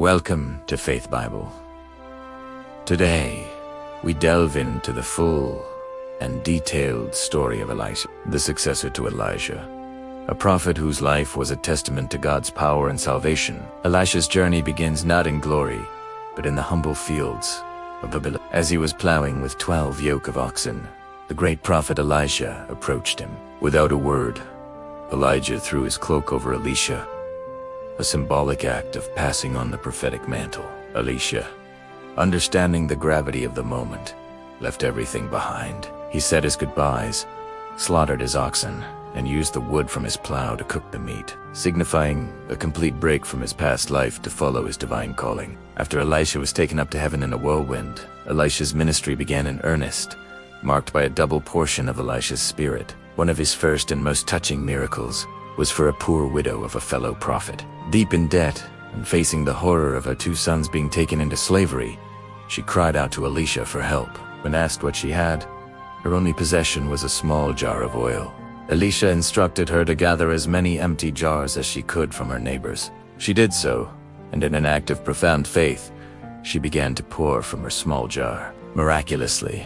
Welcome to Faith Bible. Today, we delve into the full and detailed story of Elisha, the successor to Elijah, a prophet whose life was a testament to God's power and salvation. Elisha's journey begins not in glory, but in the humble fields of Babylon. As he was plowing with 12 yoke of oxen, the great prophet Elisha approached him. Without a word, Elijah threw his cloak over Elisha, a symbolic act of passing on the prophetic mantle. Elisha, understanding the gravity of the moment, left everything behind. He said his goodbyes, slaughtered his oxen, and used the wood from his plow to cook the meat, signifying a complete break from his past life to follow his divine calling. After Elisha was taken up to heaven in a whirlwind, Elisha's ministry began in earnest, marked by a double portion of Elisha's spirit. One of his first and most touching miracles was for a poor widow of a fellow prophet. Deep in debt and facing the horror of her 2 sons being taken into slavery, she cried out to Elisha for help. When asked what she had, her only possession was a small jar of oil. Elisha instructed her to gather as many empty jars as she could from her neighbors. She did so, and in an act of profound faith, she began to pour from her small jar. Miraculously,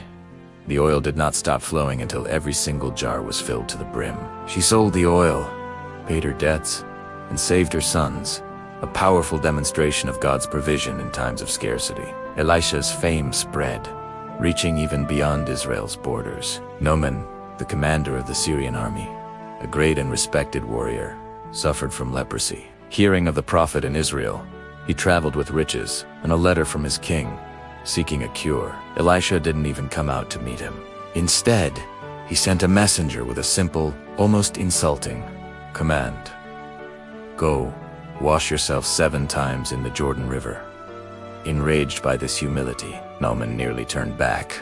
the oil did not stop flowing until every single jar was filled to the brim. She sold the oil, paid her debts, and saved her sons, a powerful demonstration of God's provision in times of scarcity. Elisha's fame spread, reaching even beyond Israel's borders. Naaman, the commander of the Syrian army, a great and respected warrior, suffered from leprosy. Hearing of the prophet in Israel, he traveled with riches and a letter from his king, seeking a cure. Elisha didn't even come out to meet him. Instead, he sent a messenger with a simple, almost insulting command. Go, wash yourself 7 times in the Jordan River. Enraged by this humility, Naaman nearly turned back,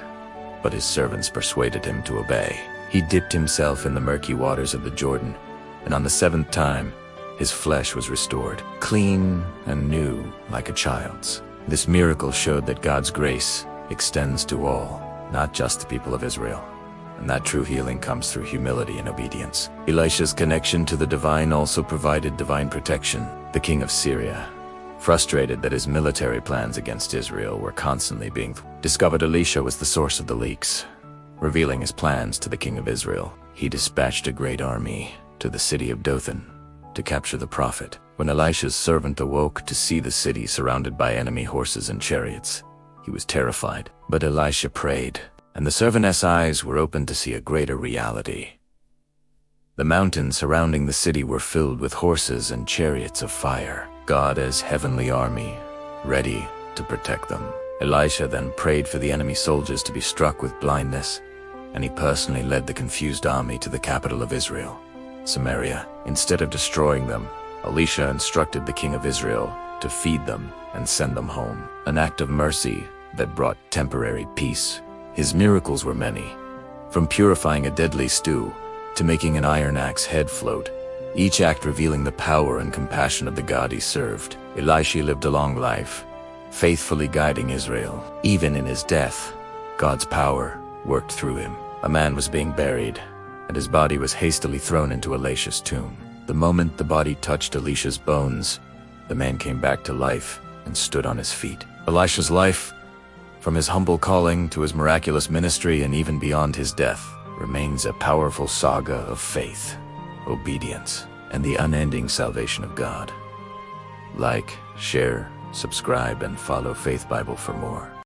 but his servants persuaded him to obey. He dipped himself in the murky waters of the Jordan, and on the 7th time, his flesh was restored, clean and new like a child's. This miracle showed that God's grace extends to all, not just the people of Israel, and that true healing comes through humility and obedience. Elisha's connection to the divine also provided divine protection. The king of Syria, frustrated that his military plans against Israel were constantly being discovered, Elisha was the source of the leaks. Revealing his plans to the king of Israel, he dispatched a great army to the city of Dothan to capture the prophet. When Elisha's servant awoke to see the city surrounded by enemy horses and chariots, he was terrified. But Elisha prayed, and the servant's eyes were opened to see a greater reality. The mountains surrounding the city were filled with horses and chariots of fire, God's heavenly army, ready to protect them. Elisha then prayed for the enemy soldiers to be struck with blindness, and he personally led the confused army to the capital of Israel, Samaria. Instead of destroying them, Elisha instructed the king of Israel to feed them and send them home, an act of mercy that brought temporary peace. His miracles were many, from purifying a deadly stew to making an iron axe head float, each act revealing the power and compassion of the God he served. Elisha lived a long life, faithfully guiding Israel. Even in his death, God's power worked through him. A man was being buried, and his body was hastily thrown into Elisha's tomb. The moment the body touched Elisha's bones, the man came back to life and stood on his feet. Elisha's life, from his humble calling to his miraculous ministry and even beyond his death, remains a powerful saga of faith, obedience, and the unending salvation of God. Like, share, subscribe, and follow Faith Bible for more.